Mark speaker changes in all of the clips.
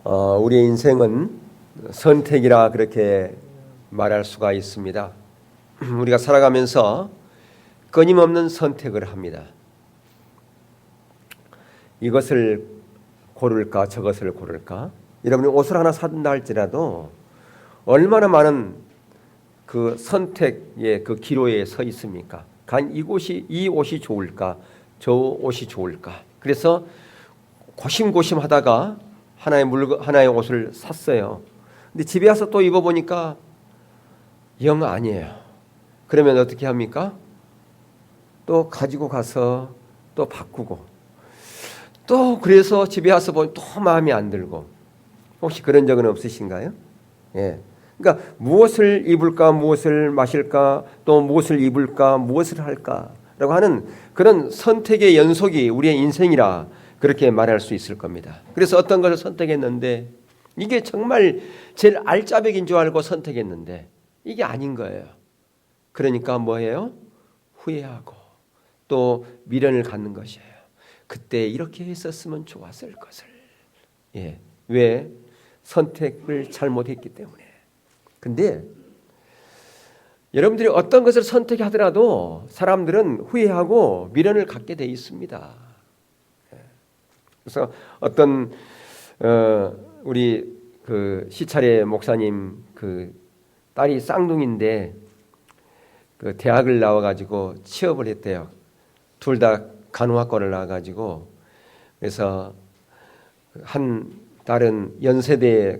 Speaker 1: 우리의 인생은 선택이라 그렇게 말할 수가 있습니다. 우리가 살아가면서 끊임없는 선택을 합니다. 이것을 고를까 저것을 고를까. 여러분이 옷을 하나 산다 할지라도 얼마나 많은 그 선택의 그 기로에 서 있습니까? 간 이 옷이 좋을까 저 옷이 좋을까. 그래서 고심고심하다가 하나의 옷을 샀어요. 근데 집에 와서 또 입어보니까 영 아니에요. 그러면 어떻게 합니까? 또 가지고 가서 또 바꾸고 또 그래서 집에 와서 보니 또 마음에 안 들고. 혹시 그런 적은 없으신가요? 예. 그러니까 무엇을 입을까 무엇을 마실까 또 무엇을 입을까 무엇을 할까라고 하는 그런 선택의 연속이 우리의 인생이라 그렇게 말할 수 있을 겁니다. 그래서 어떤 것을 선택했는데 이게 정말 제일 알짜배기인 줄 알고 선택했는데 이게 아닌 거예요. 그러니까 뭐예요? 후회하고 또 미련을 갖는 것이에요. 그때 이렇게 했었으면 좋았을 것을. 예. 왜? 선택을 잘못했기 때문에. 근데 여러분들이 어떤 것을 선택하더라도 사람들은 후회하고 미련을 갖게 돼 있습니다. 그래서 어떤 우리 그 시찰의 목사님 그 딸이 쌍둥이인데 그 대학을 나와가지고 취업을 했대요. 둘 다 간호학과를 나와가지고 그래서 한 딸은 연세대에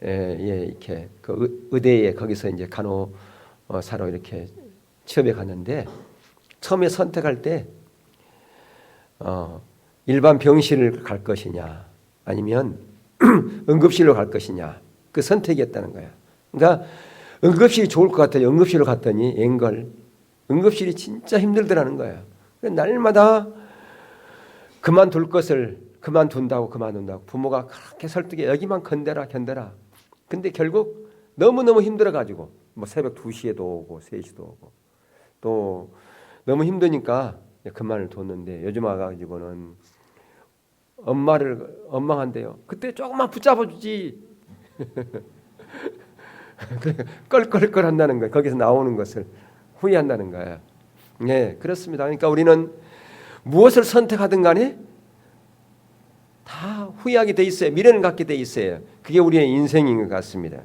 Speaker 1: 이렇게 그 의대에 거기서 이제 간호사로 이렇게 취업해 갔는데 처음에 선택할 때 일반 병실을 갈 것이냐 아니면 응급실로 갈 것이냐 그 선택이었다는 거야. 그러니까 응급실이 좋을 것 같아요. 응급실로 갔더니 앵걸 응급실이 진짜 힘들더라는 거야. 날마다 그만둘 것을 그만둔다고 부모가 그렇게 설득해 여기만 견뎌라. 근데 결국 너무너무 힘들어가지고 뭐 새벽 2시에도 오고 3시도 오고 또 너무 힘드니까 그만을 뒀는데 요즘 와가지고는 엄마를 원망한대요. 그때 조금만 붙잡아주지. 껄껄껄 한다는 거예요. 거기서 나오는 것을 후회한다는 거예요. 네, 그렇습니다. 그러니까 우리는 무엇을 선택하든 간에 다 후회하게 돼 있어요. 미련을 갖게 돼 있어요. 그게 우리의 인생인 것 같습니다.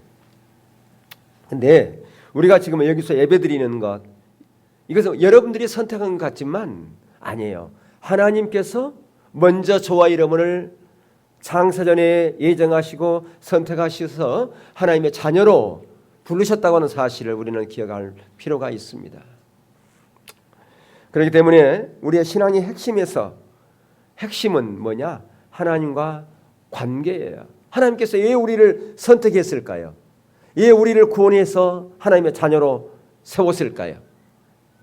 Speaker 1: 근데 우리가 지금 여기서 예배드리는 것 이것은 여러분들이 선택한 것 같지만 아니에요. 하나님께서 먼저 저와 여러분을 창세전에 예정하시고 선택하셔서 하나님의 자녀로 부르셨다고 하는 사실을 우리는 기억할 필요가 있습니다. 그렇기 때문에 우리의 신앙의 핵심은 뭐냐? 하나님과 관계예요. 하나님께서 왜 우리를 선택했을까요? 왜 우리를 구원해서 하나님의 자녀로 세웠을까요?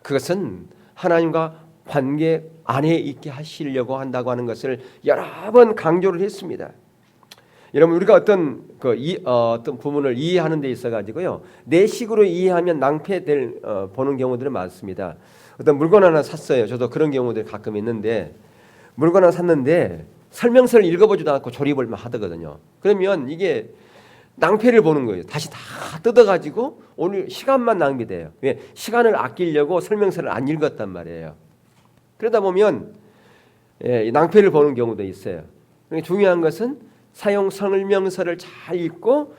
Speaker 1: 그것은 하나님과 관계 안에 있게 하시려고 한다고 하는 것을 여러 번 강조를 했습니다. 여러분 우리가 어떤 부분을 이해하는 데 있어 가지고요 내 식으로 이해하면 낭패될 보는 경우들은 많습니다. 어떤 물건 하나 샀어요. 저도 그런 경우들 가끔 있는데 물건 하나 샀는데 설명서를 읽어보지도 않고 조립을 하거든요. 그러면 이게 낭패를 보는 거예요. 다시 다 뜯어가지고 오늘 시간만 낭비돼요. 왜? 시간을 아끼려고 설명서를 안 읽었단 말이에요. 그러다 보면 낭패를 보는 경우도 있어요. 중요한 것은 사용 설명서를 잘 읽고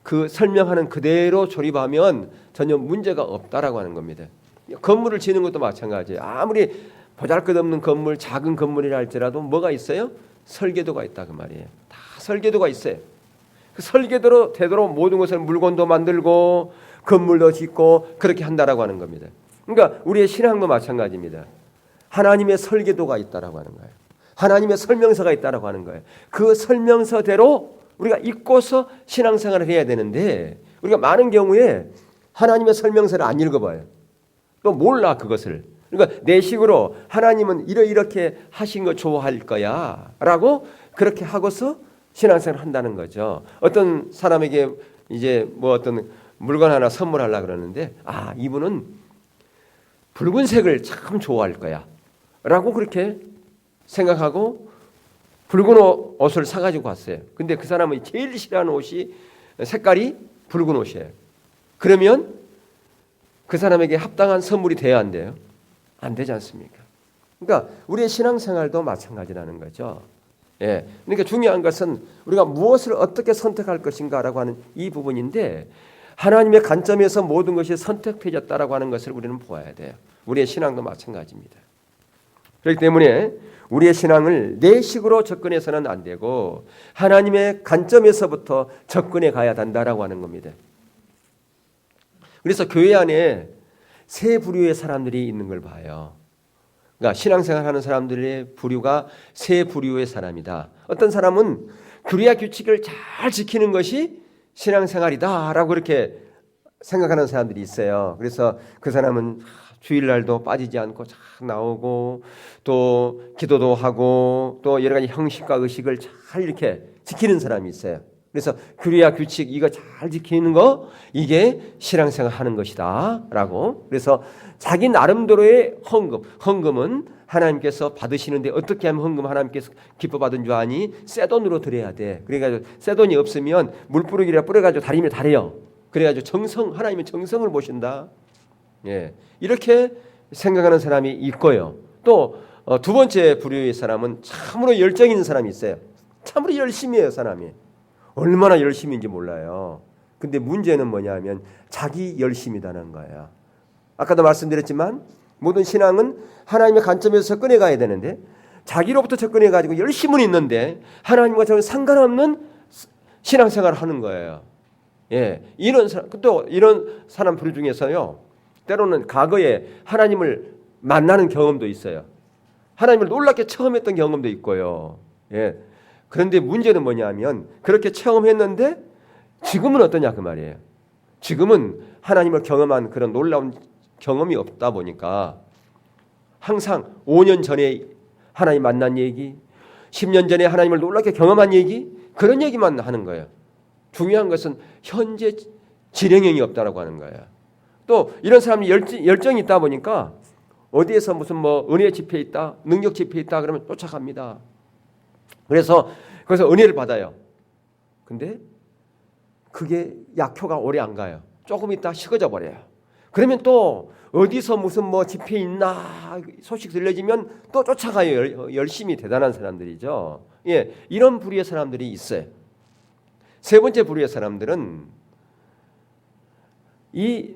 Speaker 1: 그 설명하는 그대로 조립하면 전혀 문제가 없다라고 하는 겁니다. 건물을 지는 것도 마찬가지예요. 아무리 보잘것없는 건물, 작은 건물이라 할지라도 뭐가 있어요? 설계도가 있다 그 말이에요. 다 설계도가 있어요. 그 설계도로 되도록 모든 것을 물건도 만들고 건물도 짓고 그렇게 한다라고 하는 겁니다. 그러니까 우리의 신앙도 마찬가지입니다. 하나님의 설계도가 있다라고 하는 거예요. 하나님의 설명서가 있다라고 하는 거예요. 그 설명서대로 우리가 읽고서 신앙생활을 해야 되는데 우리가 많은 경우에 하나님의 설명서를 안 읽어봐요. 또 몰라 그것을. 그러니까 내 식으로 하나님은 이렇게 하신 거 좋아할 거야 라고 그렇게 하고서 신앙생활을 한다는 거죠. 어떤 사람에게 이제 뭐 어떤 물건 하나 선물하려고 그러는데 이분은 붉은색을 참 좋아할 거야 라고 그렇게 생각하고 붉은 옷을 사가지고 왔어요. 근데 그 사람은 제일 싫어하는 옷이 색깔이 붉은 옷이에요. 그러면 그 사람에게 합당한 선물이 돼야 안 돼요? 안 되지 않습니까? 그러니까 우리의 신앙생활도 마찬가지라는 거죠. 예. 그러니까 중요한 것은 우리가 무엇을 어떻게 선택할 것인가라고 하는 이 부분인데 하나님의 관점에서 모든 것이 선택되어졌다라고 하는 것을 우리는 보아야 돼요. 우리의 신앙도 마찬가지입니다. 그렇기 때문에 우리의 신앙을 내 식으로 접근해서는 안 되고 하나님의 관점에서부터 접근해 가야 된다라고 하는 겁니다. 그래서 교회 안에 세 부류의 사람들이 있는 걸 봐요. 그러니까 신앙생활 하는 사람들의 부류가 세 부류의 사람이다. 어떤 사람은 규례와 규칙을 잘 지키는 것이 신앙생활이다라고 이렇게 생각하는 사람들이 있어요. 그래서 그 사람은 주일날도 빠지지 않고 잘 나오고 또 기도도 하고 또 여러 가지 형식과 의식을 잘 이렇게 지키는 사람이 있어요. 그래서 규례와 규칙 이거 잘 지키는 거 이게 신앙생활 하는 것이다 라고. 그래서 자기 나름대로의 헌금은 하나님께서 받으시는데 어떻게 하면 헌금 하나님께서 기뻐 받은 줄 아니? 새 돈으로 드려야 돼. 그래가지고 새 돈이 없으면 물뿌리기라 뿌려가지고 다리면 다래요. 그래가지고 하나님의 정성을 보신다. 예, 이렇게 생각하는 사람이 있고요. 또 두 번째 부류의 사람은 참으로 열정 있는 사람이 있어요. 참으로 열심히 해요. 사람이 얼마나 열심인지 몰라요. 근데 문제는 뭐냐면 자기 열심이라는 거예요. 아까도 말씀드렸지만 모든 신앙은 하나님의 관점에서 접근해 가야 되는데 자기로부터 접근해 가지고 열심은 있는데 하나님과 저는 상관없는 신앙생활을 하는 거예요. 예, 이런 사람 부류 중에서요. 때로는 과거에 하나님을 만나는 경험도 있어요. 하나님을 놀랍게 체험했던 경험도 있고요. 예. 그런데 문제는 뭐냐면 그렇게 체험했는데 지금은 어떠냐 그 말이에요. 지금은 하나님을 경험한 그런 놀라운 경험이 없다 보니까 항상 5년 전에 하나님 만난 얘기, 10년 전에 하나님을 놀랍게 경험한 얘기, 그런 얘기만 하는 거예요. 중요한 것은 현재 진행형이 없다라고 하는 거예요. 또 이런 사람이 열정이 있다 보니까 어디에서 무슨 은혜 집회 있다, 능력 집회 있다 그러면 쫓아갑니다. 그래서 거기서 은혜를 받아요. 근데 그게 약효가 오래 안 가요. 조금 있다 식어져 버려요. 그러면 또 어디서 무슨 집회 있나 소식 들려지면 또 쫓아가요. 열심히 대단한 사람들이죠. 예, 이런 부류의 사람들이 있어요. 세 번째 부류의 사람들은 이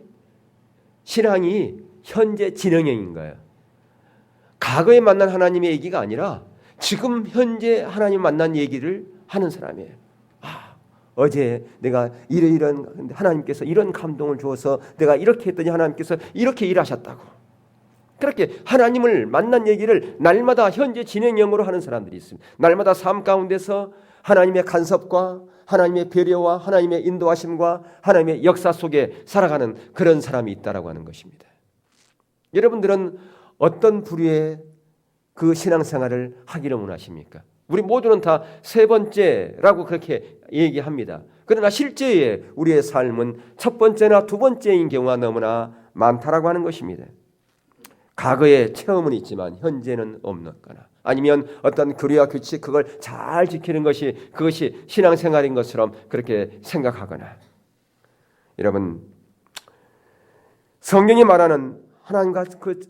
Speaker 1: 신앙이 현재 진행형인 거예요. 과거에 만난 하나님의 얘기가 아니라 지금 현재 하나님 만난 얘기를 하는 사람이에요. 어제 내가 이런 하나님께서 이런 감동을 주어서 내가 이렇게 했더니 하나님께서 이렇게 일하셨다고. 그렇게 하나님을 만난 얘기를 날마다 현재 진행형으로 하는 사람들이 있습니다. 날마다 삶 가운데서 하나님의 간섭과 하나님의 배려와 하나님의 인도하심과 하나님의 역사 속에 살아가는 그런 사람이 있다라고 하는 것입니다. 여러분들은 어떤 부류의 그 신앙생활을 하기를 원하십니까? 우리 모두는 다 세 번째라고 그렇게 얘기합니다. 그러나 실제의 우리의 삶은 첫 번째나 두 번째인 경우가 너무나 많다라고 하는 것입니다. 과거에 체험은 있지만 현재는 없거나 아니면 어떤 규례와 규칙 그걸 잘 지키는 것이 그것이 신앙생활인 것처럼 그렇게 생각하거나. 여러분, 성경이 말하는 하나님과 그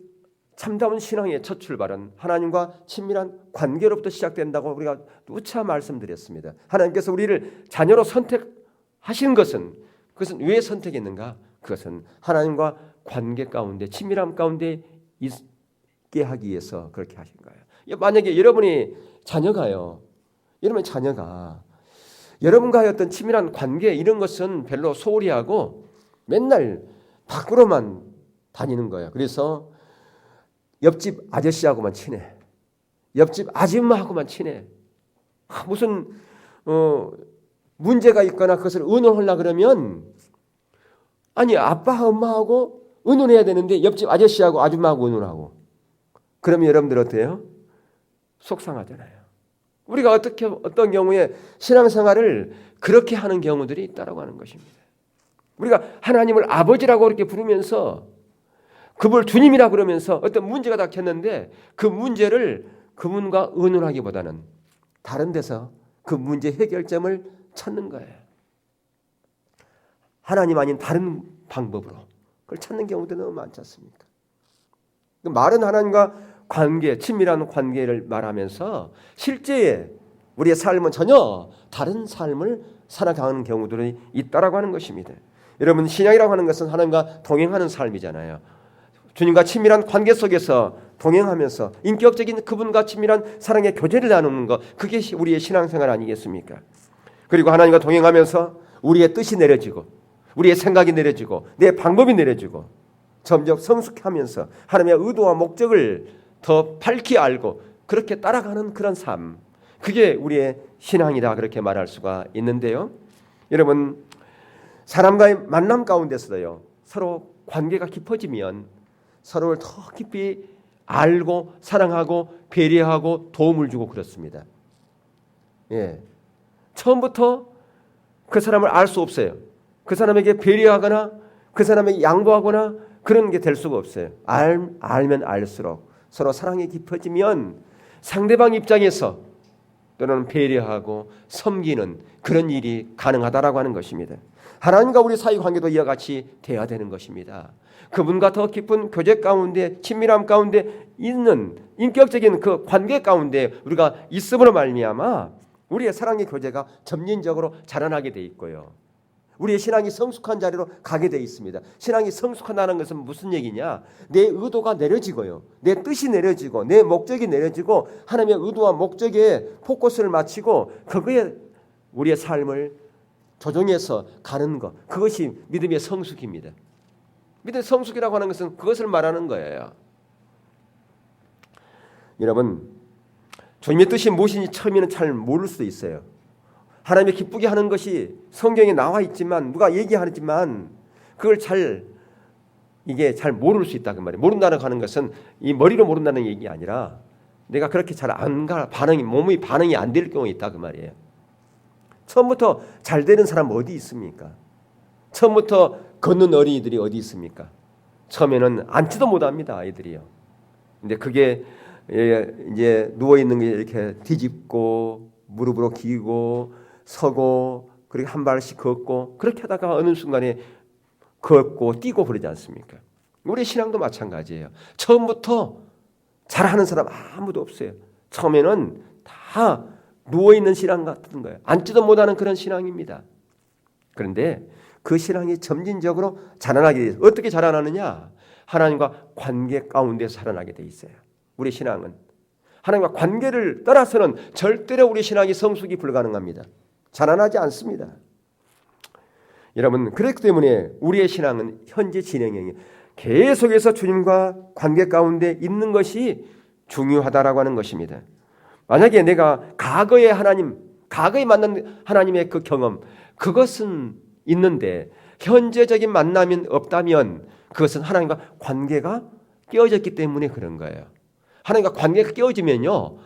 Speaker 1: 참다운 신앙의 첫 출발은 하나님과 친밀한 관계로부터 시작된다고 우리가 누차 말씀드렸습니다. 하나님께서 우리를 자녀로 선택하신 그것은 왜 선택했는가? 그것은 하나님과 관계 가운데 친밀함 가운데 있게 하기 위해서 그렇게 하신 거예요. 만약에 여러분이 자녀가요. 여러분의 자녀가 여러분과의 어떤 친밀한 관계 이런 것은 별로 소홀히 하고 맨날 밖으로만 다니는 거예요. 그래서 옆집 아저씨하고만 친해. 옆집 아줌마하고만 친해. 무슨 문제가 있거나 그것을 의논하려고 그러면 아니 아빠 엄마하고 의논해야 되는데 옆집 아저씨하고 아줌마하고 의논하고. 그러면 여러분들 어때요? 속상하잖아요. 우리가 어떤 경우에 신앙생활을 그렇게 하는 경우들이 있다라고 하는 것입니다. 우리가 하나님을 아버지라고 이렇게 부르면서 그분을 주님이라 그러면서 어떤 문제가 닥쳤는데 그 문제를 그분과 의논하기보다는 다른 데서 그 문제 해결점을 찾는 거예요. 하나님 아닌 다른 방법으로 그걸 찾는 경우도 너무 많지 않습니까? 말은 하나님과 관계, 친밀한 관계를 말하면서 실제에 우리의 삶은 전혀 다른 삶을 살아가는 경우들이 있다라고 하는 것입니다. 여러분, 신앙이라고 하는 것은 하나님과 동행하는 삶이잖아요. 주님과 친밀한 관계 속에서 동행하면서 인격적인 그분과 친밀한 사랑의 교제를 나누는 것, 그게 우리의 신앙생활 아니겠습니까? 그리고 하나님과 동행하면서 우리의 뜻이 내려지고 우리의 생각이 내려지고 내 방법이 내려지고 점점 성숙하면서 하나님의 의도와 목적을 더 밝히 알고 그렇게 따라가는 그런 삶, 그게 우리의 신앙이다, 그렇게 말할 수가 있는데요. 여러분, 사람과의 만남 가운데서도요, 서로 관계가 깊어지면 서로를 더 깊이 알고 사랑하고 배려하고 도움을 주고 그렇습니다. 예, 처음부터 그 사람을 알 수 없어요. 그 사람에게 배려하거나 그 사람에게 양보하거나 그런 게 될 수가 없어요. 알면 알수록 서로 사랑이 깊어지면 상대방 입장에서 또는 배려하고 섬기는 그런 일이 가능하다라고 하는 것입니다. 하나님과 우리 사이 관계도 이와 같이 돼야 되는 것입니다. 그분과 더 깊은 교제 가운데, 친밀함 가운데 있는 인격적인 그 관계 가운데 우리가 있음으로 말미암아 우리의 사랑의 교제가 점진적으로 자라나게 돼 있고요. 우리의 신앙이 성숙한 자리로 가게 돼 있습니다. 신앙이 성숙하다는 것은 무슨 얘기냐? 내 의도가 내려지고요. 내 뜻이 내려지고 내 목적이 내려지고 하나님의 의도와 목적에 포커스를 맞추고 그거에 우리의 삶을 조정해서 가는 것, 그것이 믿음의 성숙입니다. 믿음의 성숙이라고 하는 것은 그것을 말하는 거예요. 여러분, 주님의 뜻이 무엇인지 처음에는 잘 모를 수도 있어요. 하나님의 기쁘게 하는 것이 성경에 나와 있지만 누가 얘기하지만 그걸 이게 잘 모를 수 있다 그 말이에요. 모른다는 하는 것은 이 머리로 모른다는 얘기 아니라 내가 그렇게 잘 안 가 몸의 반응이 안 될 경우가 있다 그 말이에요. 처음부터 잘 되는 사람 어디 있습니까? 처음부터 걷는 어린이들이 어디 있습니까? 처음에는 앉지도 못합니다, 아이들이요. 근데 그게 이제 누워 있는 게 이렇게 뒤집고 무릎으로 기고 서고 그리고 한 발씩 걷고 그렇게 하다가 어느 순간에 걷고 뛰고 그러지 않습니까? 우리 신앙도 마찬가지예요. 처음부터 잘하는 사람 아무도 없어요. 처음에는 다 누워있는 신앙 같은 거예요. 앉지도 못하는 그런 신앙입니다. 그런데 그 신앙이 점진적으로 자라나게 돼 있어요. 어떻게 자라나느냐? 하나님과 관계 가운데서 자라나게 돼 있어요. 우리 신앙은 하나님과 관계를 떠나서는 절대로 우리 신앙이 성숙이 불가능합니다. 자라나지 않습니다. 여러분, 그렇기 때문에 우리의 신앙은 현재 진행형이에요. 계속해서 주님과 관계 가운데 있는 것이 중요하다라고 하는 것입니다. 만약에 내가 과거에 만난 하나님의 그 경험, 그것은 있는데 현재적인 만남이 없다면 그것은 하나님과 관계가 깨어졌기 때문에 그런 거예요. 하나님과 관계가 깨어지면요,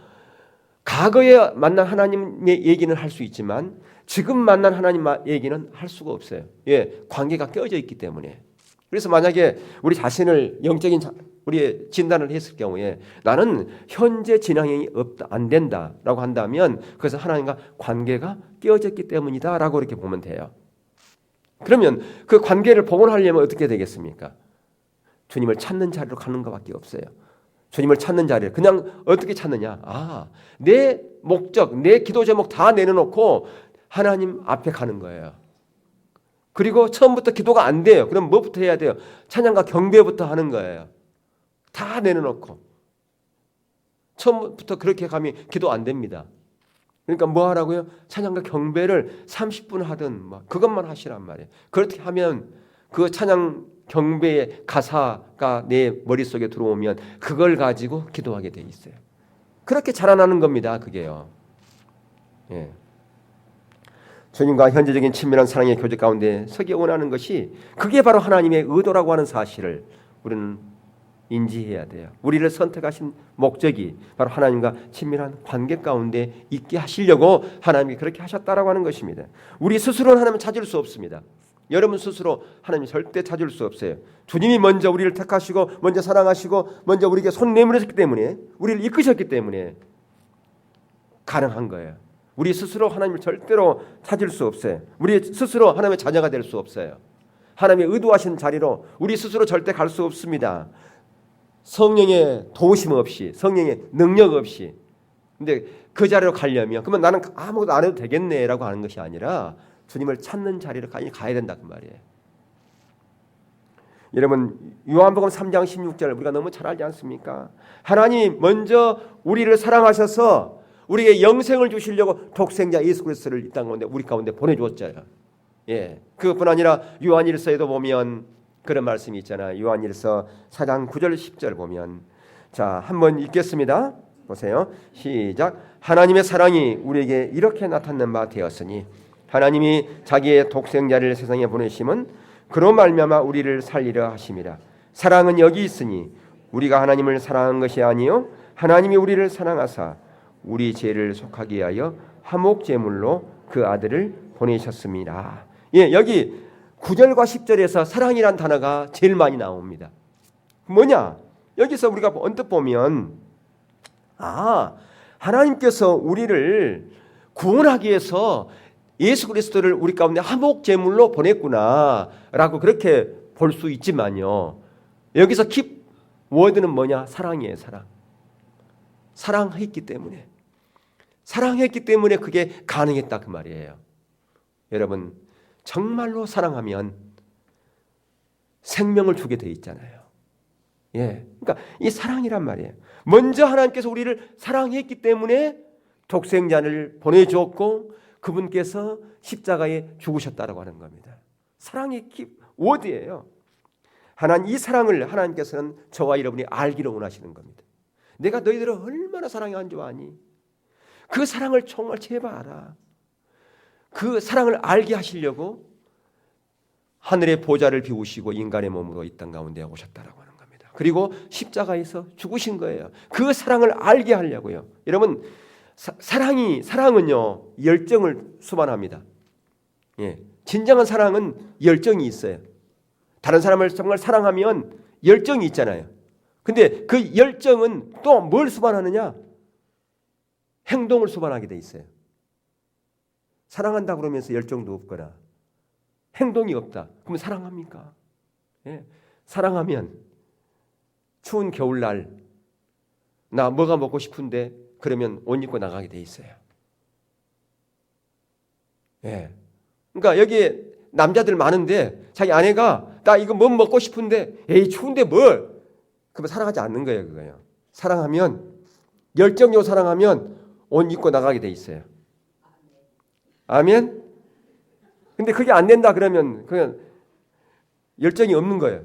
Speaker 1: 과거에 만난 하나님의 얘기는 할 수 있지만 지금 만난 하나님 얘기는 할 수가 없어요. 예, 관계가 깨어져 있기 때문에. 그래서 만약에 우리 자신을 영적인 우리의 진단을 했을 경우에 나는 현재 진행이 안 된다라고 한다면 그것은 하나님과 관계가 깨어졌기 때문이다라고 이렇게 보면 돼요. 그러면 그 관계를 복원하려면 어떻게 되겠습니까? 주님을 찾는 자리로 가는 것밖에 없어요. 주님을 찾는 자리를 그냥 어떻게 찾느냐? 내 목적, 내 기도 제목 다 내려놓고 하나님 앞에 가는 거예요. 그리고 처음부터 기도가 안 돼요. 그럼 뭐부터 해야 돼요? 찬양과 경배부터 하는 거예요. 다 내려놓고. 처음부터 그렇게 가면 기도 안 됩니다. 그러니까 뭐 하라고요? 찬양과 경배를 30분 하든 그것만 하시란 말이에요. 그렇게 하면 그 찬양 경배의 가사가 내 머릿속에 들어오면 그걸 가지고 기도하게 돼 있어요. 그렇게 자라나는 겁니다. 그게요. 예. 주님과 현재적인 친밀한 사랑의 교제 가운데 서기 원하는 것이 그게 바로 하나님의 의도라고 하는 사실을 우리는 인지해야 돼요. 우리를 선택하신 목적이 바로 하나님과 친밀한 관계 가운데 있게 하시려고 하나님이 그렇게 하셨다라고 하는 것입니다. 우리 스스로는 하나님을 찾을 수 없습니다. 여러분 스스로 하나님 절대 찾을 수 없어요. 주님이 먼저 우리를 택하시고 먼저 사랑하시고 먼저 우리에게 손 내밀으셨기 때문에 우리를 이끄셨기 때문에 가능한 거예요. 우리 스스로 하나님을 절대로 찾을 수 없어요. 우리 스스로 하나님의 자녀가 될 수 없어요. 하나님의 의도하신 자리로 우리 스스로 절대 갈 수 없습니다. 성령의 도우심 없이, 성령의 능력 없이. 근데 그 자리로 가려면 그러면 나는 아무것도 안 해도 되겠네라고 하는 것이 아니라 주님을 찾는 자리로 가야 된다 그 말이에요. 여러분 요한복음 3장 16절 우리가 너무 잘 알지 않습니까? 하나님 먼저 우리를 사랑하셔서 우리에게 영생을 주시려고 독생자 예수 그리스도를 이 땅 가운데 우리 가운데 보내주었잖아요. 예, 그것뿐 아니라 요한일서에도 보면 그런 말씀이 있잖아요. 요한일서 4장 9절 10절 보면 자 한번 읽겠습니다. 보세요. 시작. 하나님의 사랑이 우리에게 이렇게 나타난 바 되었으니 하나님이 자기의 독생자를 세상에 보내심은 그로 말미암아 우리를 살리려 하심이라. 사랑은 여기 있으니 우리가 하나님을 사랑한 것이 아니요 하나님이 우리를 사랑하사 우리 죄를 속하게 하여 화목 제물로 그 아들을 보내셨습니다. 예, 여기 9절과 10절에서 사랑이란 단어가 제일 많이 나옵니다. 뭐냐? 여기서 우리가 언뜻 보면 하나님께서 우리를 구원하기 위해서 예수 그리스도를 우리 가운데 화목 제물로 보냈구나라고 그렇게 볼 수 있지만요. 여기서 킵 워드는 뭐냐? 사랑이에요. 사랑. 사랑했기 때문에 그게 가능했다 그 말이에요. 여러분 정말로 사랑하면 생명을 주게 돼 있잖아요. 예, 그러니까 이 사랑이란 말이에요. 먼저 하나님께서 우리를 사랑했기 때문에 독생자를 보내주었고 그분께서 십자가에 죽으셨다라고 하는 겁니다. 사랑의 워드예요. 이 사랑을 하나님께서는 저와 여러분이 알기를 원하시는 겁니다. 내가 너희들을 얼마나 사랑한 줄 아니? 그 사랑을 정말 제발 알아. 그 사랑을 알게 하시려고 하늘의 보좌를 비우시고 인간의 몸으로 이 땅 가운데 오셨다라고 하는 겁니다. 그리고 십자가에서 죽으신 거예요. 그 사랑을 알게 하려고요. 여러분 사랑은요 열정을 수반합니다. 예, 진정한 사랑은 열정이 있어요. 다른 사람을 정말 사랑하면 열정이 있잖아요. 근데 그 열정은 또 뭘 수반하느냐? 행동을 수반하게 돼 있어요. 사랑한다 그러면서 열정도 없거나 행동이 없다. 그러면 사랑합니까? 예, 사랑하면 추운 겨울날 나 뭐가 먹고 싶은데 그러면 옷 입고 나가게 돼 있어요. 예, 그러니까 여기에 남자들 많은데 자기 아내가 나 이거 뭐 먹고 싶은데 에이 추운데 뭘? 그러면 사랑하지 않는 거예요. 그거요. 사랑하면 열정적으로 사랑하면 옷 입고 나가게 돼 있어요. 아멘. 근데 그게 안 된다 그러면 그냥 열정이 없는 거예요.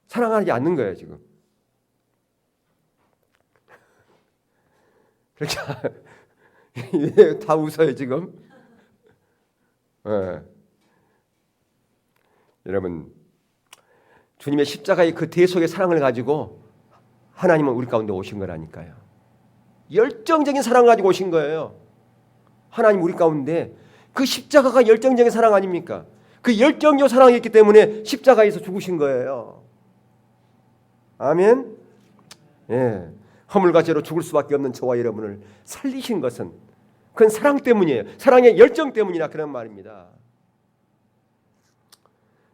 Speaker 1: 사랑하지 않는 거예요 지금. 그렇게 다 웃어요 지금. 네. 여러분 주님의 십자가의 그 대속의 사랑을 가지고 하나님은 우리 가운데 오신 거라니까요. 열정적인 사랑을 가지고 오신 거예요. 하나님 우리 가운데 그 십자가가 열정적인 사랑 아닙니까? 그 열정적 사랑이었기 때문에 십자가에서 죽으신 거예요. 아멘. 예, 허물과 죄로 죽을 수밖에 없는 저와 여러분을 살리신 것은 그건 사랑 때문이에요. 사랑의 열정 때문이라 그런 말입니다.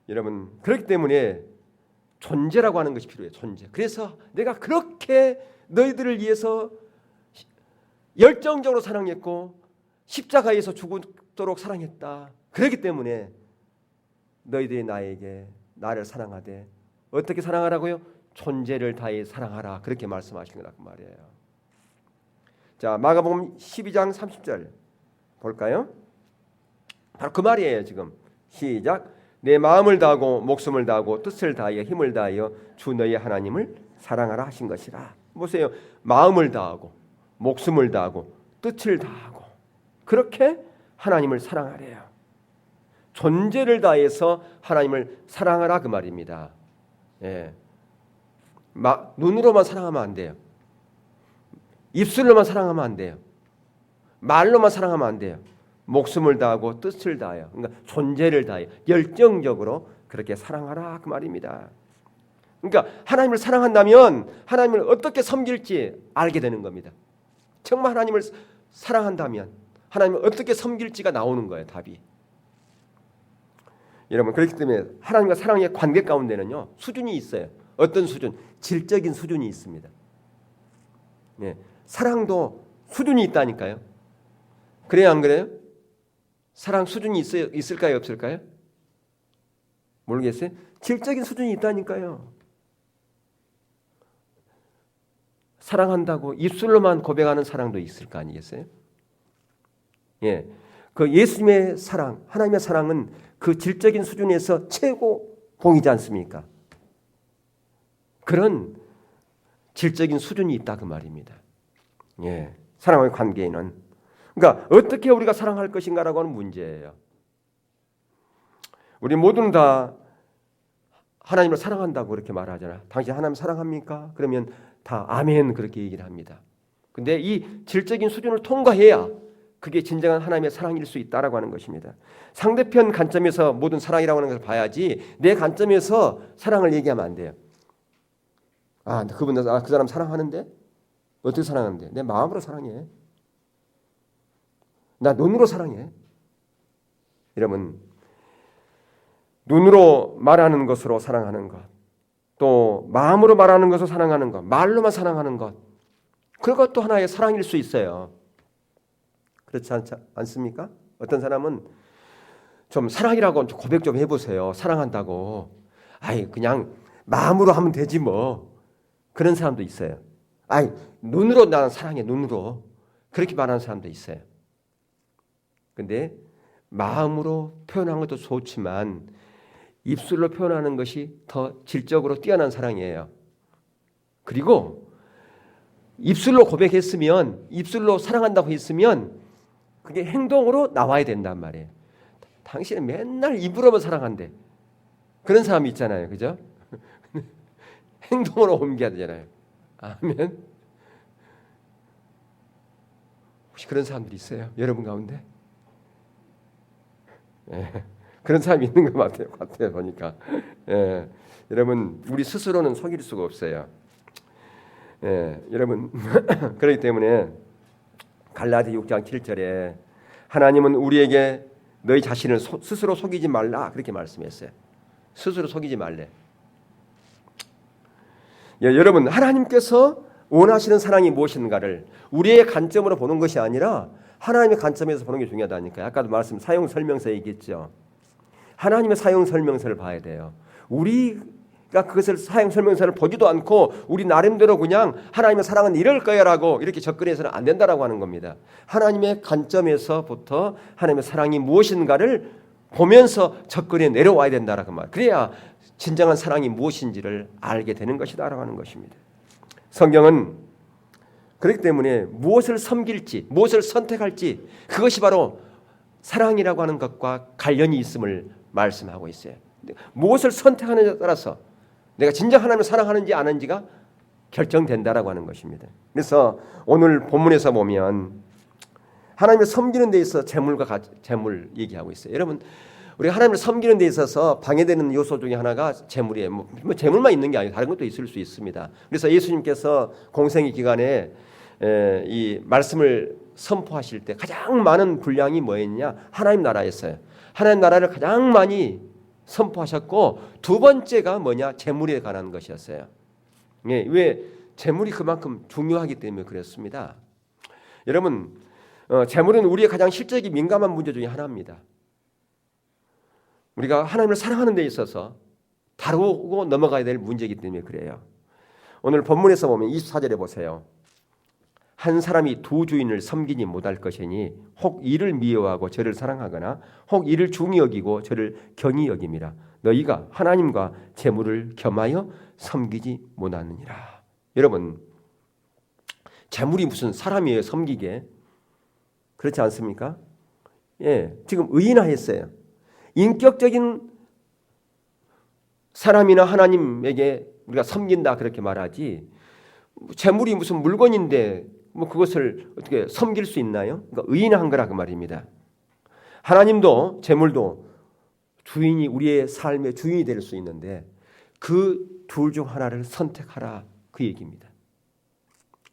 Speaker 1: 여러분 그렇기 때문에 존재라고 하는 것이 필요해요. 존재. 그래서 내가 그렇게 너희들을 위해서 열정적으로 사랑했고 십자가에서 죽도록 사랑했다. 그렇기 때문에 너희들이 나를 사랑하되 어떻게 사랑하라고요? 존재를 다해 사랑하라. 그렇게 말씀하신 거다 그 말이에요. 자, 마가복음 12장 30절 볼까요? 바로 그 말이에요. 지금 시작. 내 마음을 다하고 목숨을 다하고 뜻을 다하여 힘을 다하여 주 너희 하나님을 사랑하라 하신 것이라. 보세요. 마음을 다하고 목숨을 다하고 뜻을 다하고 그렇게 하나님을 사랑하래요. 존재를 다해서 하나님을 사랑하라 그 말입니다. 예. 눈으로만 사랑하면 안 돼요. 입술로만 사랑하면 안 돼요. 말로만 사랑하면 안 돼요. 목숨을 다하고 뜻을 다하여, 그러니까 존재를 다하여 열정적으로 그렇게 사랑하라 그 말입니다. 그러니까 하나님을 사랑한다면 하나님을 어떻게 섬길지 알게 되는 겁니다. 정말 하나님을 사랑한다면 하나님을 어떻게 섬길지가 나오는 거예요. 답이. 여러분 그렇기 때문에 하나님과 사랑의 관계 가운데는요 수준이 있어요. 어떤 수준? 질적인 수준이 있습니다. 네, 사랑도 수준이 있다니까요. 그래요 안 그래요? 사랑 수준이 있을까요 없을까요? 모르겠어요. 질적인 수준이 있다니까요. 사랑한다고 입술로만 고백하는 사랑도 있을 거 아니겠어요? 예, 그 예수님의 사랑, 하나님의 사랑은 그 질적인 수준에서 최고 봉이지 않습니까? 그런 질적인 수준이 있다 그 말입니다. 예, 사랑의 관계에는 그러니까 어떻게 우리가 사랑할 것인가라고 하는 문제예요. 우리 모두는 다 하나님을 사랑한다고 그렇게 말하잖아요. 당신 하나님 사랑합니까? 그러면 다 아멘 그렇게 얘기를 합니다. 근데 이 질적인 수준을 통과해야 그게 진정한 하나님의 사랑일 수 있다라고 하는 것입니다. 상대편 관점에서 모든 사랑이라고 하는 것을 봐야지 내 관점에서 사랑을 얘기하면 안 돼요. 그 사람 사랑하는데? 어떻게 사랑하는데? 내 마음으로 사랑해. 나 눈으로 사랑해. 여러분 눈으로 말하는 것으로 사랑하는 것, 또 마음으로 말하는 것으로 사랑하는 것, 말로만 사랑하는 것, 그것도 하나의 사랑일 수 있어요. 그렇지 않습니까? 어떤 사람은 좀 사랑이라고 고백 좀 해보세요. 사랑한다고. 그냥 마음으로 하면 되지 뭐. 그런 사람도 있어요. 눈으로 나는 사랑해. 눈으로. 그렇게 말하는 사람도 있어요. 근데 마음으로 표현하는 것도 좋지만 입술로 표현하는 것이 더 질적으로 뛰어난 사랑이에요. 그리고 입술로 고백했으면, 입술로 사랑한다고 했으면 그게 행동으로 나와야 된단 말이에요. 당신은 맨날 입으로만 사랑한대. 그런 사람이 있잖아요. 그죠? 행동으로 옮겨야 되잖아요. 아멘. 혹시 그런 사람들이 있어요? 여러분 가운데? 예, 그런 사람이 있는 것 같아요. 보니까. 예, 여러분 우리 스스로는 속일 수가 없어요. 예, 여러분 그렇기 때문에 갈라디 6장 7절에 하나님은 우리에게 너희 자신을 스스로 속이지 말라 그렇게 말씀했어요. 스스로 속이지 말래. 예, 여러분 하나님께서 원하시는 사랑이 무엇인가를 우리의 관점으로 보는 것이 아니라 하나님의 관점에서 보는 게 중요하다니까요. 아까도 말씀 사용 설명서에 얘기했죠. 하나님의 사용 설명서를 봐야 돼요. 우리가 그것을 사용 설명서를 보지도 않고 우리 나름대로 그냥 하나님의 사랑은 이럴 거야라고 이렇게 접근해서는 안 된다라고 하는 겁니다. 하나님의 관점에서부터 하나님의 사랑이 무엇인가를 보면서 접근해 내려와야 된다라고 말. 그래야 진정한 사랑이 무엇인지를 알게 되는 것이다라고 하는 것입니다. 성경은 그렇기 때문에 무엇을 섬길지, 무엇을 선택할지 그것이 바로 사랑이라고 하는 것과 관련이 있음을 말씀하고 있어요. 무엇을 선택하느냐에 따라서 내가 진정 하나님을 사랑하는지 아는지가 결정된다라고 하는 것입니다. 그래서 오늘 본문에서 보면 하나님을 섬기는 데 있어서 재물 얘기하고 있어요. 여러분 우리가 하나님을 섬기는 데 있어서 방해되는 요소 중에 하나가 재물이에요. 뭐 재물만 있는 게 아니고 다른 것도 있을 수 있습니다. 그래서 예수님께서 공생의 기간에 이 말씀을 선포하실 때 가장 많은 분량이 뭐였냐? 하나님 나라였어요. 하나님 나라를 가장 많이 선포하셨고 두 번째가 뭐냐? 재물에 관한 것이었어요. 예, 왜? 재물이 그만큼 중요하기 때문에 그렇습니다. 여러분 재물은 우리의 가장 실적이 민감한 문제 중에 하나입니다. 우리가 하나님을 사랑하는 데 있어서 다루고 넘어가야 될 문제이기 때문에 그래요. 오늘 본문에서 보면 24절에 보세요. 한 사람이 두 주인을 섬기지 못할 것이니 혹 이를 미워하고 저를 사랑하거나 혹 이를 중히 여기고 저를 경히 여김이라. 너희가 하나님과 재물을 겸하여 섬기지 못하느니라. 여러분 재물이 무슨 사람이에요 섬기게. 그렇지 않습니까? 예, 지금 의인화했어요. 인격적인 사람이나 하나님에게 우리가 섬긴다 그렇게 말하지 재물이 무슨 물건인데 뭐 그것을 어떻게 섬길 수 있나요? 그러니까 의인한 거라 그 말입니다. 하나님도 재물도 주인이 우리의 삶의 주인이 될 수 있는데 그 둘 중 하나를 선택하라 그 얘기입니다.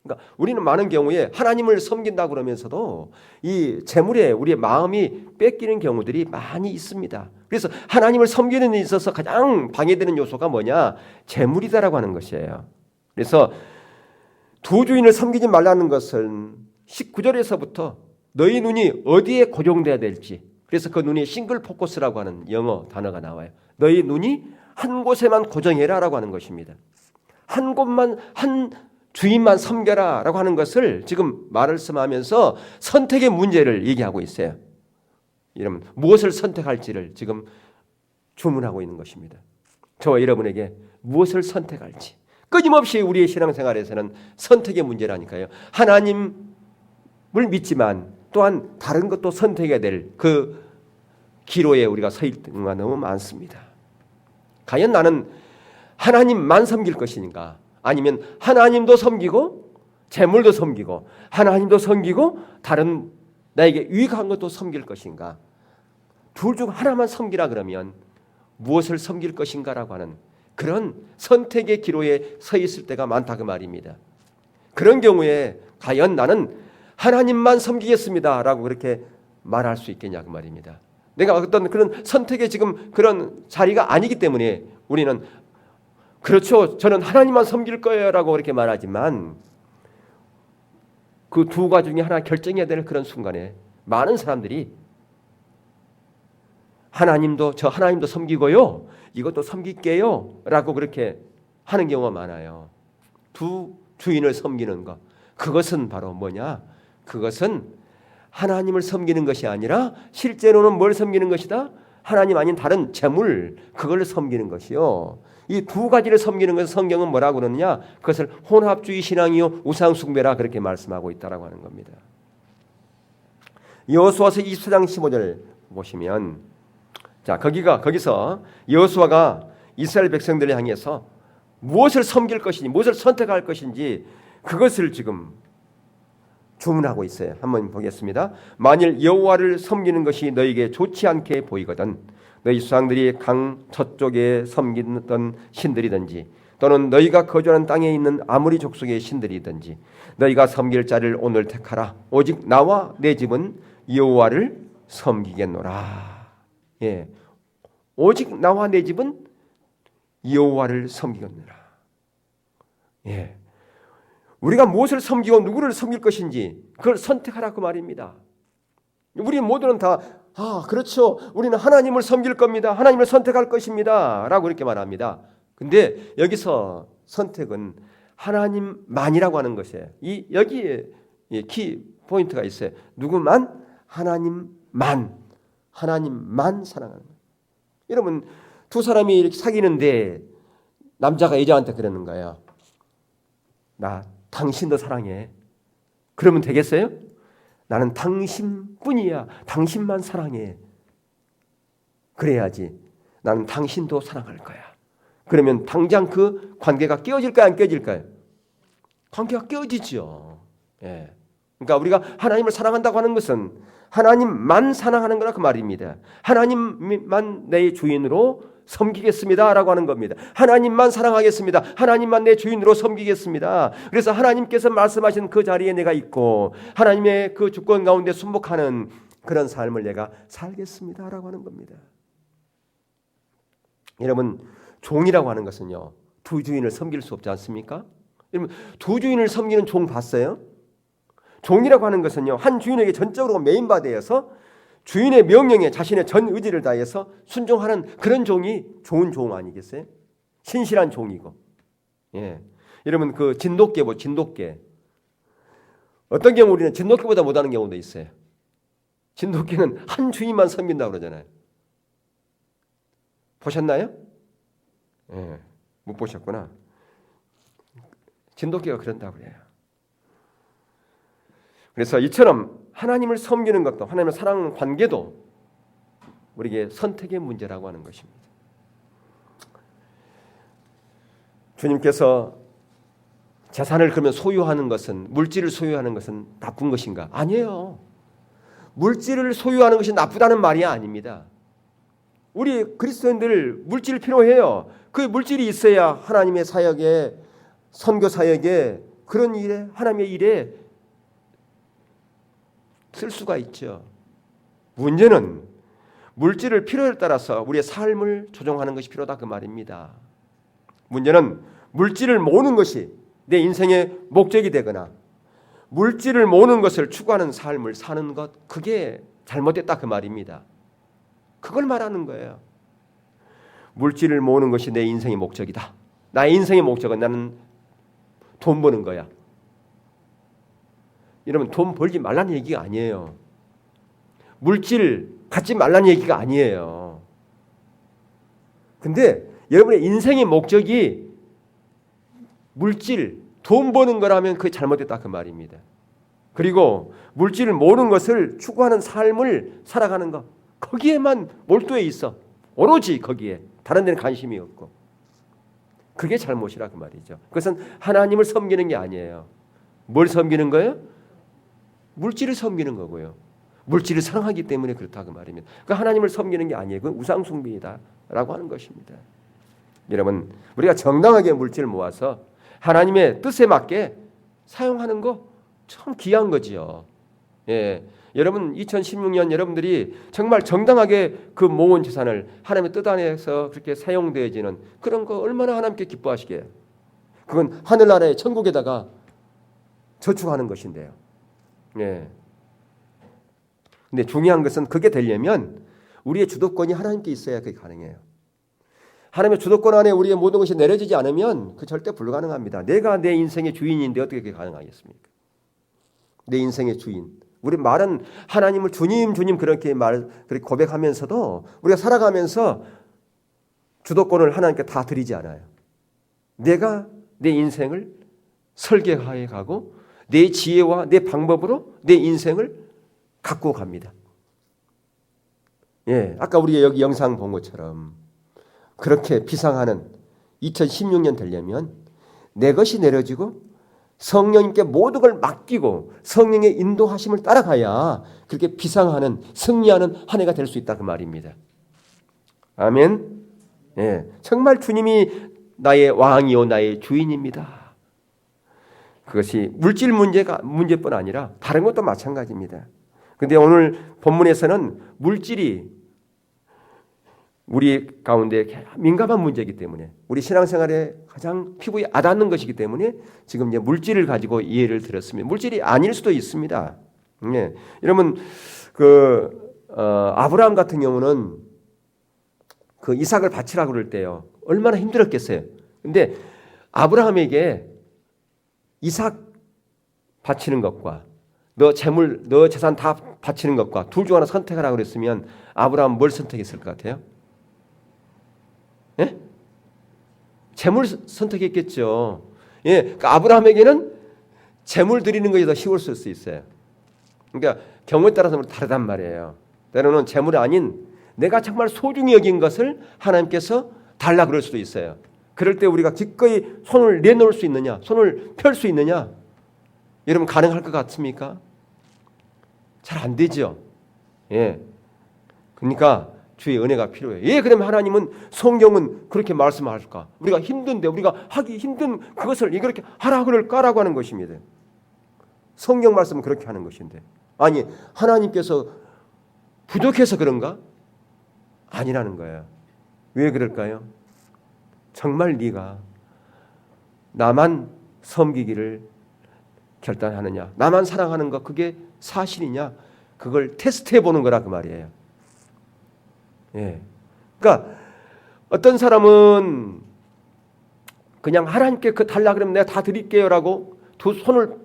Speaker 1: 그러니까 우리는 많은 경우에 하나님을 섬긴다 그러면서도 이 재물에 우리의 마음이 뺏기는 경우들이 많이 있습니다. 그래서 하나님을 섬기는 데 있어서 가장 방해되는 요소가 뭐냐? 재물이다라고 하는 것이에요. 그래서 두 주인을 섬기지 말라는 것은 19절에서부터 너희 눈이 어디에 고정돼야 될지, 그래서 그 눈이 싱글 포커스라고 하는 영어 단어가 나와요. 너희 눈이 한 곳에만 고정해라라고 하는 것입니다. 한 곳만, 한 주인만 섬겨라 라고 하는 것을 지금 말씀하면서 선택의 문제를 얘기하고 있어요. 이러면 무엇을 선택할지를 지금 주문하고 있는 것입니다. 저와 여러분에게 무엇을 선택할지, 끊임없이 우리의 신앙생활에서는 선택의 문제라니까요. 하나님을 믿지만 또한 다른 것도 선택해야 될 그 기로에 우리가 서 있는 경우가 너무 많습니다. 과연 나는 하나님만 섬길 것인가, 아니면 하나님도 섬기고 재물도 섬기고 하나님도 섬기고 다른 나에게 유익한 것도 섬길 것인가? 둘 중 하나만 섬기라 그러면 무엇을 섬길 것인가라고 하는 그런 선택의 기로에 서 있을 때가 많다 그 말입니다. 그런 경우에 과연 나는 하나님만 섬기겠습니다 라고 그렇게 말할 수 있겠냐 그 말입니다. 내가 어떤 그런 선택의 지금 그런 자리가 아니기 때문에 우리는 그렇죠, 저는 하나님만 섬길 거예요 라고 그렇게 말하지만 그 두 가지 중에 하나 결정해야 될 그런 순간에 많은 사람들이 저 하나님도 섬기고요, 이것도 섬길게요 라고 그렇게 하는 경우가 많아요. 두 주인을 섬기는 것, 그것은 바로 뭐냐? 그것은 하나님을 섬기는 것이 아니라 실제로는 뭘 섬기는 것이다? 하나님 아닌 다른 재물, 그걸 섬기는 것이요. 이 두 가지를 섬기는 것을 성경은 뭐라고 그러느냐? 그것을 혼합주의 신앙이요 우상 숭배라 그렇게 말씀하고 있다라고 하는 겁니다. 여호수아서 24장 15절 보시면, 자 거기서 여호수아가 이스라엘 백성들을 향해서 무엇을 섬길 것인지, 무엇을 선택할 것인지 그것을 지금 주문하고 있어요. 한번 보겠습니다. 만일 여호와를 섬기는 것이 너에게 좋지 않게 보이거든 너희 조상들이 강 저쪽에 섬기던 신들이든지 또는 너희가 거주하는 땅에 있는 아무리 족속의 신들이든지 너희가 섬길 자를 오늘 택하라. 오직 나와 내 집은 여호와를 섬기겠노라. 예, 오직 나와 내 집은 여호와를 섬기겠노라. 예, 우리가 무엇을 섬기고 누구를 섬길 것인지 그걸 선택하라 그 말입니다. 우리 모두는 다 그렇죠, 우리는 하나님을 섬길 겁니다, 하나님을 선택할 것입니다 라고 이렇게 말합니다. 근데 여기서 선택은 하나님만이라고 하는 것이에요. 여기에 키 포인트가 있어요. 누구만? 하나님만 사랑하는 거예요. 여러분, 두 사람이 이렇게 사귀는데 남자가 여자한테 그러는 거예요. 나 당신도 사랑해. 그러면 되겠어요? 나는 당신뿐이야. 당신만 사랑해. 그래야지. 나는 당신도 사랑할 거야. 그러면 당장 그 관계가 깨어질까요? 안 깨어질까요? 관계가 깨어지죠. 예. 그러니까 우리가 하나님을 사랑한다고 하는 것은 하나님만 사랑하는 거라 그 말입니다. 하나님만 내 주인으로 섬기겠습니다 라고 하는 겁니다. 하나님만 사랑하겠습니다. 하나님만 내 주인으로 섬기겠습니다. 그래서 하나님께서 말씀하신 그 자리에 내가 있고 하나님의 그 주권 가운데 순복하는 그런 삶을 내가 살겠습니다 라고 하는 겁니다. 여러분, 종이라고 하는 것은요, 두 주인을 섬길 수 없지 않습니까? 여러분, 두 주인을 섬기는 종 봤어요? 종이라고 하는 것은요, 한 주인에게 전적으로 메인바디여서 주인의 명령에 자신의 전 의지를 다해서 순종하는 그런 종이 좋은 종 아니겠어요? 신실한 종이고. 예. 여러분, 그 진돗개. 어떤 경우 우리는 진돗개보다 못하는 경우도 있어요. 진돗개는 한 주인만 섬긴다고 그러잖아요. 보셨나요? 예. 못 보셨구나. 진돗개가 그런다고 그래요. 그래서 이처럼 하나님을 섬기는 것도, 하나님을 사랑하는 관계도 우리에게 선택의 문제라고 하는 것입니다. 주님께서 재산을 그러면 소유하는 것은, 물질을 소유하는 것은 나쁜 것인가? 아니에요. 물질을 소유하는 것이 나쁘다는 말이 아닙니다. 우리 그리스도인들 물질 필요해요. 그 물질이 있어야 하나님의 사역에, 선교 사역에 그런 일에 하나님의 일에 쓸 수가 있죠. 문제는 물질을 필요에 따라서 우리의 삶을 조정하는 것이 필요하다 그 말입니다. 문제는 물질을 모으는 것이 내 인생의 목적이 되거나 물질을 모으는 것을 추구하는 삶을 사는 것, 그게 잘못됐다 그 말입니다. 그걸 말하는 거예요. 물질을 모으는 것이 내 인생의 목적이다. 나의 인생의 목적은 나는 돈 버는 거야. 여러분, 돈 벌지 말라는 얘기가 아니에요. 물질 갖지 말라는 얘기가 아니에요. 근데 여러분의 인생의 목적이 물질, 돈 버는 거라면 그게 잘못됐다 그 말입니다. 그리고 물질을 모으는 것을 추구하는 삶을 살아가는 것, 거기에만 몰두해 있어. 오로지 거기에. 다른 데는 관심이 없고. 그게 잘못이라 그 말이죠. 그것은 하나님을 섬기는 게 아니에요. 뭘 섬기는 거예요? 물질을 섬기는 거고요. 물질을 사랑하기 때문에 그렇다 그 말입니다. 그 하나님을 섬기는 게 아니에요. 그건 우상 숭배이다라고 하는 것입니다. 여러분, 우리가 정당하게 물질을 모아서 하나님의 뜻에 맞게 사용하는 거 참 귀한 거지요. 예, 여러분 2016년 여러분들이 정말 정당하게 그 모은 재산을 하나님의 뜻 안에서 그렇게 사용되어지는 그런 거 얼마나 하나님께 기뻐하시게요. 그건 하늘나라의 천국에다가 저축하는 것인데요. 예. 근데 중요한 것은 그게 되려면 우리의 주도권이 하나님께 있어야 그게 가능해요. 하나님의 주도권 안에 우리의 모든 것이 내려지지 않으면 그 절대 불가능합니다. 내가 내 인생의 주인인데 어떻게 그게 가능하겠습니까? 내 인생의 주인. 우리 말은 하나님을 주님 주님 그렇게 고백하면서도 우리가 살아가면서 주도권을 하나님께 다 드리지 않아요. 내가 내 인생을 설계하여 가고 내 지혜와 내 방법으로 내 인생을 갖고 갑니다. 예, 아까 우리 여기 영상 본 것처럼 그렇게 비상하는 2016년 되려면 내 것이 내려지고 성령님께 모든 걸 맡기고 성령의 인도하심을 따라가야 그렇게 비상하는 승리하는 한 해가 될 수 있다 그 말입니다. 아멘. 예, 정말 주님이 나의 왕이요 나의 주인입니다. 그것이 물질 문제뿐 아니라 다른 것도 마찬가지입니다. 그런데 오늘 본문에서는 물질이 우리 가운데 민감한 문제이기 때문에 우리 신앙생활에 가장 피부에 와닿는 것이기 때문에 지금 이제 물질을 가지고 이해를 들었습니다. 물질이 아닐 수도 있습니다. 네. 여러분 아브라함 같은 경우는 그 이삭을 바치라고 그럴 때요 얼마나 힘들었겠어요. 근데 아브라함에게 이삭 바치는 것과 너 재산 다 바치는 것과 둘 중 하나 선택하라고 그랬으면 아브라함 뭘 선택했을 것 같아요? 예? 재물 선택했겠죠. 예, 그러니까 아브라함에게는 재물 드리는 것이 더 쉬울 수 있어요. 그러니까 경우에 따라서 다르단 말이에요. 때로는 재물이 아닌 내가 정말 소중히 여긴 것을 하나님께서 달라 그럴 수도 있어요. 그럴 때 우리가 기꺼이 손을 내놓을 수 있느냐, 손을 펼 수 있느냐, 여러분 가능할 것 같습니까? 잘 안 되죠. 예, 그러니까 주의 은혜가 필요해요. 예, 그러면 하나님은 성경은 그렇게 말씀하실까? 우리가 힘든데 우리가 하기 힘든 그것을 이렇게 하라 그럴까라고 하는 것입니다. 성경 말씀은 그렇게 하는 것인데 아니 하나님께서 부족해서 그런가? 아니라는 거예요. 왜 그럴까요? 정말 네가 나만 섬기기를 결단하느냐, 나만 사랑하는 것 그게 사실이냐, 그걸 테스트해 보는 거라 그 말이에요. 예. 그러니까 어떤 사람은 그냥 하나님께 그 달라 그러면 내가 다 드릴게요라고 두 손을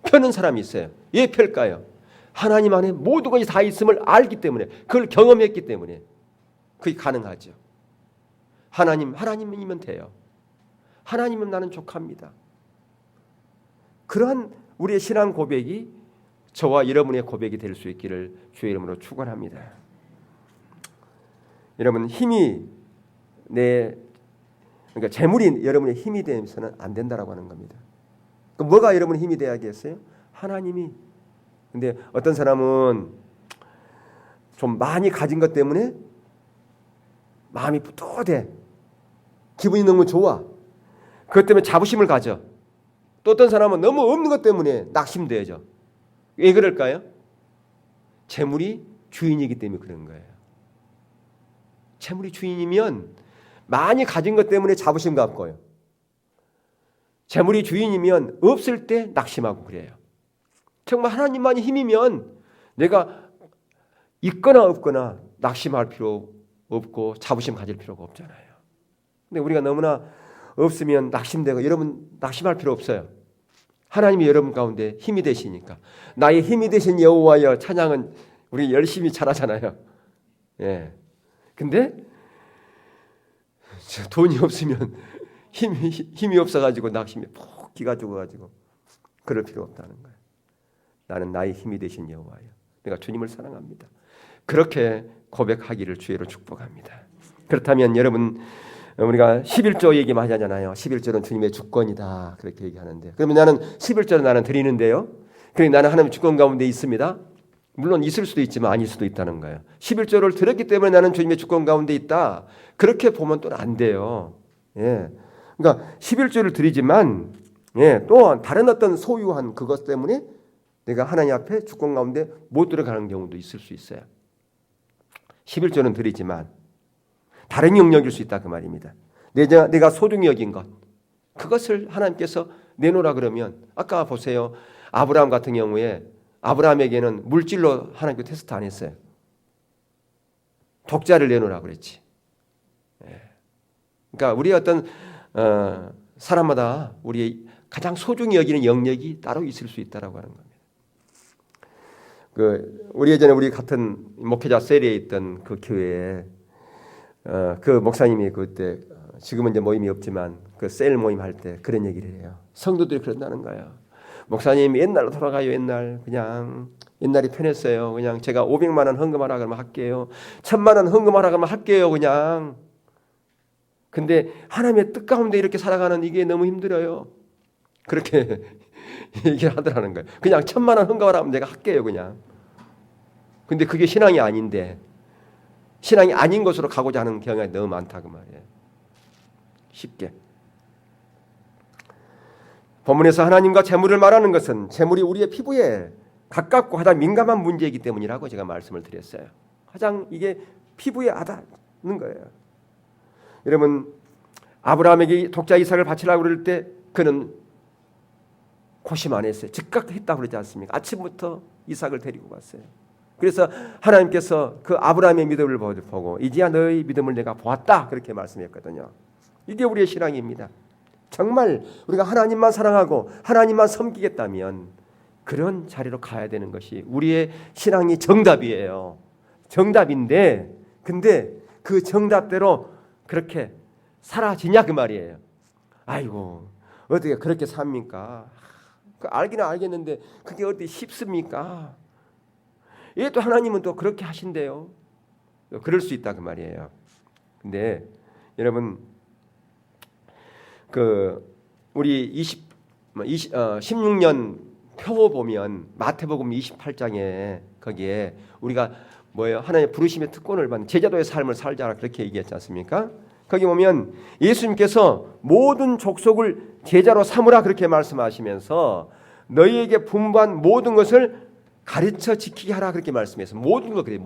Speaker 1: 펴는 사람이 있어요. 왜 펼까요? 하나님 안에 모든 것이 다 있음을 알기 때문에, 그걸 경험했기 때문에 그게 가능하죠. 하나님이면 돼요. 하나님은 나는 족합니다. 그러한 우리의 신앙 고백이 저와 여러분의 고백이 될 수 있기를 주의 이름으로 축원합니다. 여러분 그러니까 재물이 여러분의 힘이 되면서는 안 된다라고 하는 겁니다. 그럼 뭐가 여러분의 힘이 돼야겠어요? 하나님이. 근데 어떤 사람은 좀 많이 가진 것 때문에 마음이 뿌듯해. 기분이 너무 좋아. 그것 때문에 자부심을 가져. 또 어떤 사람은 너무 없는 것 때문에 낙심되죠. 왜 그럴까요? 재물이 주인이기 때문에 그런 거예요. 재물이 주인이면 많이 가진 것 때문에 자부심 갖고요. 재물이 주인이면 없을 때 낙심하고 그래요. 정말 하나님만이 힘이면 내가 있거나 없거나 낙심할 필요 없고 자부심 가질 필요가 없잖아요. 근데 우리가 너무나 없으면 낙심되고 여러분 낙심할 필요 없어요. 하나님이 여러분 가운데 힘이 되시니까. 나의 힘이 되신 여호와여 찬양은 우리 열심히 잘하잖아요. 예. 근데 돈이 없으면 힘이 없어가지고 낙심이 푹 기가 죽어가지고 그럴 필요 없다는 거예요. 나는 나의 힘이 되신 여호와여. 내가 주님을 사랑합니다. 그렇게 고백하기를 주의로 축복합니다. 그렇다면 여러분 우리가 11조 얘기 많이 하잖아요. 11조는 주님의 주권이다 그렇게 얘기하는데 그러면 나는 11조를 나는 드리는데요. 그러니까 나는 하나님의 주권 가운데 있습니다. 물론 있을 수도 있지만 아닐 수도 있다는 거예요. 11조를 드렸기 때문에 나는 주님의 주권 가운데 있다. 그렇게 보면 또 안 돼요. 예. 그러니까 11조를 드리지만 또 다른 어떤 소유한 그것 때문에 내가 하나님 앞에 주권 가운데 못 들어가는 경우도 있을 수 있어요. 11조는 드리지만 다른 영역일 수 있다 그 말입니다. 내가 소중히 여긴 것 그것을 하나님께서 내놓으라 그러면 아까 보세요. 아브라함 같은 경우에 아브라함에게는 물질로 하나님께 테스트 안 했어요. 독자를 내놓으라 그랬지. 그러니까 우리 어떤 사람마다 우리 가장 소중히 여기는 영역이 따로 있을 수 있다라고 하는 겁니다. 우리 예전에 우리 같은 목회자 셀에 있던 그 교회에 그 목사님이 그때 지금은 이제 모임이 없지만 그 셀 모임 할 때 그런 얘기를 해요. 성도들이 그런다는 거예요. 목사님 옛날로 돌아가요. 그냥 옛날이 편했어요. 그냥 제가 500만 원 헌금하라 그러면 할게요. 1000만 원 헌금하라 그러면 할게요. 그냥. 근데 하나님의 뜻 가운데 이렇게 살아가는 이게 너무 힘들어요. 그렇게 얘기를 하더라는 거예요. 그냥 1000만 원 헌금하라 하면 내가 할게요. 그냥. 근데 그게 신앙이 아닌데 신앙이 아닌 것으로 가고자 하는 경향이 너무 많다 그 말이에요. 쉽게. 본문에서 하나님과 재물을 말하는 것은 재물이 우리의 피부에 가깝고 가장 민감한 문제이기 때문이라고 제가 말씀을 드렸어요. 가장 이게 피부에 와닿는 거예요. 여러분 아브라함에게 독자 이삭을 바치라고 그럴 때 그는 고심 안 했어요. 즉각 했다고 그러지 않습니까? 아침부터 이삭을 데리고 갔어요. 그래서 하나님께서 그 아브라함의 믿음을 보고 이제야 너의 믿음을 내가 보았다 그렇게 말씀했거든요. 이게 우리의 신앙입니다. 정말 우리가 하나님만 사랑하고 하나님만 섬기겠다면 그런 자리로 가야 되는 것이 우리의 신앙이 정답이에요. 정답인데 근데 그 정답대로 그렇게 사라지냐 그 말이에요. 아이고 어떻게 그렇게 삽니까? 알기는 알겠는데 그게 어디 쉽습니까? 예, 또 하나님은 또 그렇게 하신대요. 그럴 수 있다 그 말이에요. 근데 여러분 우리 16년 표 보면 마태복음 28장에 거기에 우리가 뭐예요? 하나님의 부르심의 특권을 받는 제자도의 삶을 살자 그렇게 얘기했지 않습니까? 거기 보면 예수님께서 모든 족속을 제자로 삼으라 그렇게 말씀하시면서 너희에게 분부한 모든 것을 가르쳐 지키게 하라 그렇게 말씀해서 모든 것 그래요.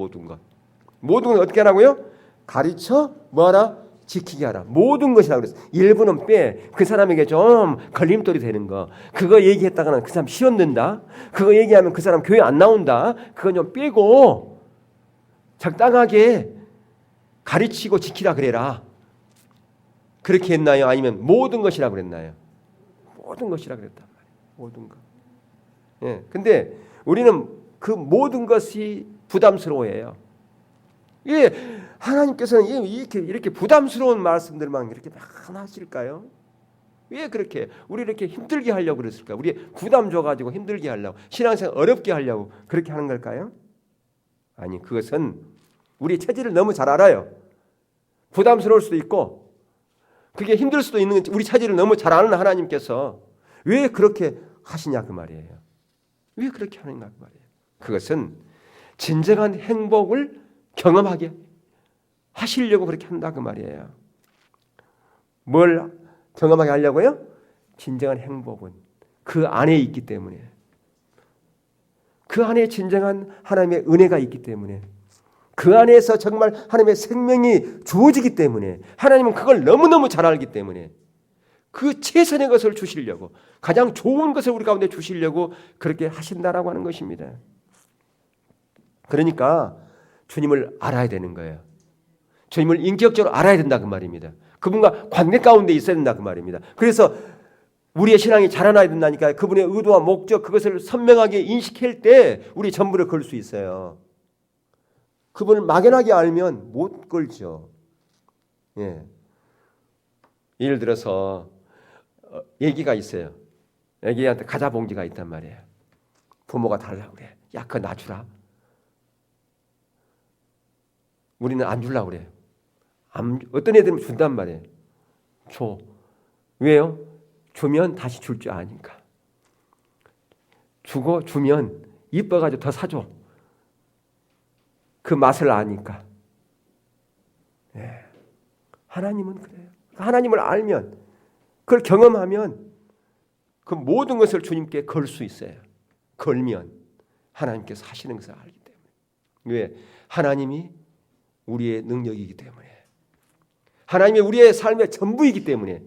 Speaker 1: 모든 것 어떻게 하라고요? 가르쳐 뭐하라? 지키게 하라. 모든 것이라고 그랬어요. 일부는 빼. 그 사람에게 좀 걸림돌이 되는 거. 그거 얘기했다가는 그 사람 시험 든다. 그거 얘기하면 그 사람 교회 안 나온다. 그건 좀 빼고 적당하게 가르치고 지키라 그래라. 그렇게 했나요? 아니면 모든 것이라고 그랬나요? 모든 것이라고 그랬단 말이에요. 모든 것. 예. 근데 우리는 그 모든 것이 부담스러워해요. 예, 하나님께서는 이렇게 부담스러운 말씀들만 이렇게 막 하실까요? 왜 그렇게 우리 이렇게 힘들게 하려고 그랬을까요? 우리 부담 줘가지고 힘들게 하려고 신앙생활 어렵게 하려고 그렇게 하는 걸까요? 아니 그것은 우리 체질을 너무 잘 알아요. 부담스러울 수도 있고 그게 힘들 수도 있는 우리 체질을 너무 잘 아는 하나님께서 왜 그렇게 하시냐 그 말이에요. 왜 그렇게 하는가 그 말이에요. 그것은 진정한 행복을 경험하게 하시려고 그렇게 한다 그 말이에요. 뭘 경험하게 하려고요? 진정한 행복은 그 안에 있기 때문에, 그 안에 진정한 하나님의 은혜가 있기 때문에, 그 안에서 정말 하나님의 생명이 주어지기 때문에, 하나님은 그걸 너무너무 잘 알기 때문에 그 최선의 것을 주시려고, 가장 좋은 것을 우리 가운데 주시려고 그렇게 하신다라고 하는 것입니다. 그러니까 주님을 알아야 되는 거예요. 주님을 인격적으로 알아야 된다 그 말입니다. 그분과 관계 가운데 있어야 된다 그 말입니다. 그래서 우리의 신앙이 자라나야 된다니까. 그분의 의도와 목적, 그것을 선명하게 인식할 때 우리 전부를 걸 수 있어요. 그분을 막연하게 알면 못 걸죠. 예. 예를 들어서 애기가 있어요. 애기한테 과자 봉지가 있단 말이에요. 부모가 달라고 그래. 야, 그거 놔주라. 우리는 안 주려고 그래요. 어떤 애들은 준단 말이에요. 줘. 왜요? 주면 다시 줄 줄 아니까. 주면 이뻐가지고 더 사줘. 그 맛을 아니까. 예. 하나님은 그래요. 하나님을 알면, 그걸 경험하면 그 모든 것을 주님께 걸 수 있어요. 걸면 하나님께서 하시는 것을 알기 때문에. 왜? 하나님이 우리의 능력이기 때문에, 하나님이 우리의 삶의 전부이기 때문에,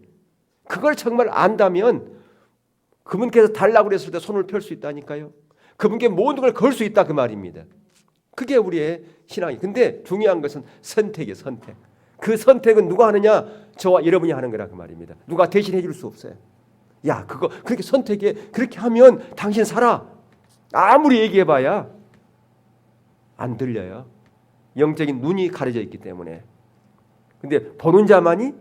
Speaker 1: 그걸 정말 안다면 그분께서 달라고 그랬을 때 손을 펼 수 있다니까요. 그분께 모든 걸 걸 수 있다 그 말입니다. 그게 우리의 신앙이. 근데 중요한 것은 선택이에요. 선택. 그 선택은 누가 하느냐? 저와 여러분이 하는 거라 그 말입니다. 누가 대신해 줄 수 없어요. 야, 그거 그렇게 선택해. 그렇게 하면 당신 살아. 아무리 얘기해봐야 안 들려요. 영적인 눈이 가려져 있기 때문에. 근데 보는 자만이,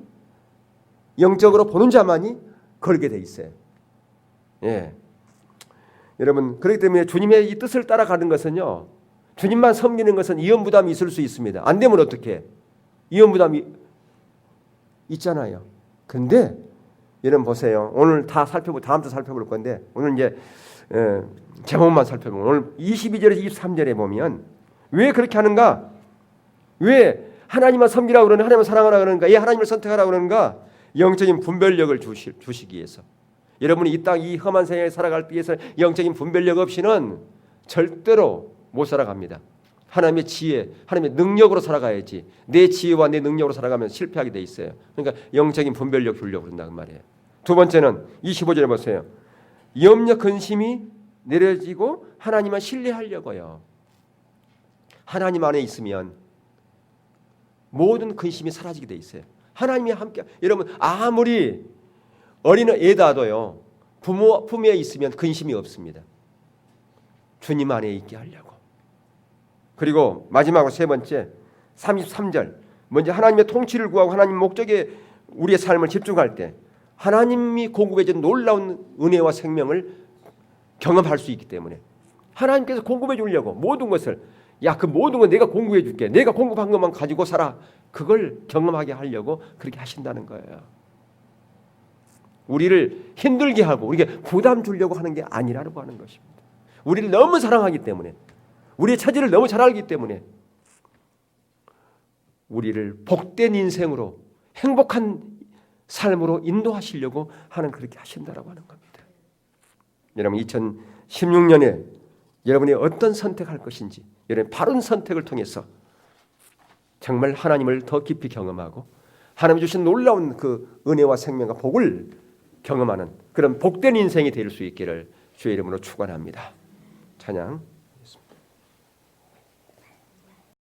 Speaker 1: 영적으로 보는 자만이 걸게 돼 있어요. 예. 여러분, 그렇기 때문에 주님의 이 뜻을 따라가는 것은요, 주님만 섬기는 것은 이연부담이 있을 수 있습니다. 안 되면 어떻게? 이연부담이 있잖아요. 근데 여러분 보세요. 오늘 다 다음 주 살펴볼 건데, 오늘 이제 제목만 살펴보면, 오늘 22절에서 23절에 보면 왜 그렇게 하는가? 왜 하나님만 섬기라고 그러는, 하나님을 사랑하라고 그러는가? 왜 하나님을 선택하라고 그러는가? 영적인 분별력을 주시기 위해서. 여러분이 이 땅, 이 험한 세상에 살아갈 때 위해서 영적인 분별력 없이는 절대로 못 살아갑니다. 하나님의 지혜, 하나님의 능력으로 살아가야지. 내 지혜와 내 능력으로 살아가면 실패하게 돼 있어요. 그러니까 영적인 분별력 주려고 그런다는 말이에요. 두 번째는 25절에 보세요. 염려 근심이 내려지고 하나님만 신뢰하려고요. 하나님 안에 있으면 모든 근심이 사라지게 돼 있어요. 하나님이 함께. 여러분, 아무리 어린 애다도요, 부모 품에 있으면 근심이 없습니다. 주님 안에 있게 하려고. 그리고 마지막으로 세 번째 33절, 먼저 하나님의 통치를 구하고 하나님 목적에 우리의 삶을 집중할 때 하나님이 공급해 준 놀라운 은혜와 생명을 경험할 수 있기 때문에, 하나님께서 공급해 주려고 모든 것을, 야, 그 모든 건 내가 공급해 줄게, 내가 공급한 것만 가지고 살아, 그걸 경험하게 하려고 그렇게 하신다는 거예요. 우리를 힘들게 하고 우리에게 부담 주려고 하는 게 아니라고 하는 것입니다. 우리를 너무 사랑하기 때문에, 우리의 처지를 너무 잘 알기 때문에 우리를 복된 인생으로, 행복한 삶으로 인도하시려고 하는, 그렇게 하신다라고 하는 겁니다. 여러분, 2016년에 여러분이 어떤 선택할 것인지, 여러분 바른 선택을 통해서 정말 하나님을 더 깊이 경험하고 하나님이 주신 놀라운 그 은혜와 생명과 복을 경험하는 그런 복된 인생이 될 수 있기를 주의 이름으로 축원합니다. 찬양.